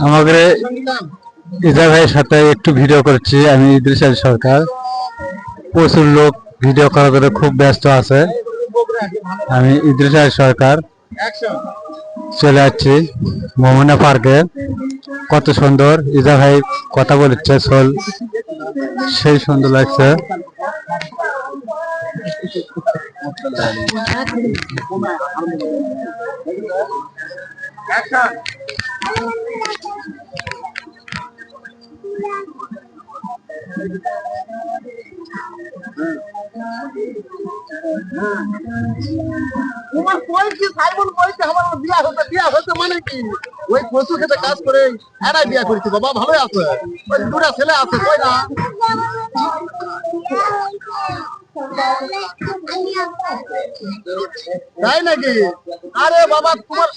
আমাদের ইজা ভাইয়ের সাথে একটু ভিডিও করছি আমি, ইদ্রিস আলী সরকার। প্রচুর লোক ভিডিও করার জন্য খুব ব্যস্ত আছে। আমি ইদ্রিস আলী সরকার চলে যাচ্ছি মোহনা পার্কে। কত সুন্দর ইজা ভাই কথা বলছে, সোল সেই সুন্দর লাগছে। তোমার কই কি সাইমন কইছে আমার বিয়া হতে মানে কি ওই কচু খেতে কাজ করে এরাই বিয়া করেছি বাবা, ভালো আছে। ওই দুটা ছেলে আছে কই না, তাই নাকি? আরে বাবা তোমার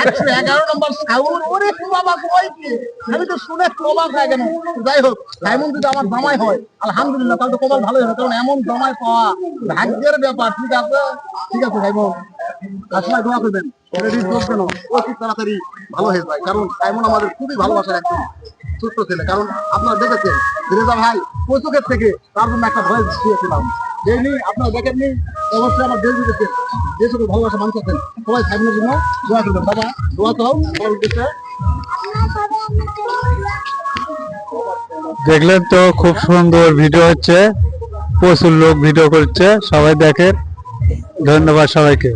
111 নম্বর সাউন্ড, ওরে বাবা কই কি, আমি তো শুনে অবাক হয়ে গেলাম। যাই হোক, সাইমন যদি আমার জামাই হয় আলহামদুলিল্লাহ, তাহলে তো কপাল ভালোই হবে, কারণ এমন জামাই পাওয়া ভাগ্যের ব্যাপার। ঠিক আছে, ঠিক আছে সাইমন, আসলে দোয়া করবেন ও খুব তাড়াতাড়ি ভালো হয়ে যায়, কারণ সাইমন আমাদের খুবই ভালোবাসার একজন ছোট্ট ছেলে। কারণ আপনারা দেখেছেন রেজা ভাই কৌতুকের থেকে তার জন্য একটা ভয়েস দিয়েছিলাম, যেই আপনারা দেখেননি, অবশ্যই আমার দেশ দিতেছেন, যে সকল ভালোবাসা মানুষ আছেন সবাই সাইমনের জন্য দোয়া করবেন। বাবা দোয়া তো দেখলেন তো, খুব সুন্দর ভিডিও হচ্ছে, প্রচুর লোক ভিডিও করছে, সবাই দেখেন। ধন্যবাদ সবাইকে।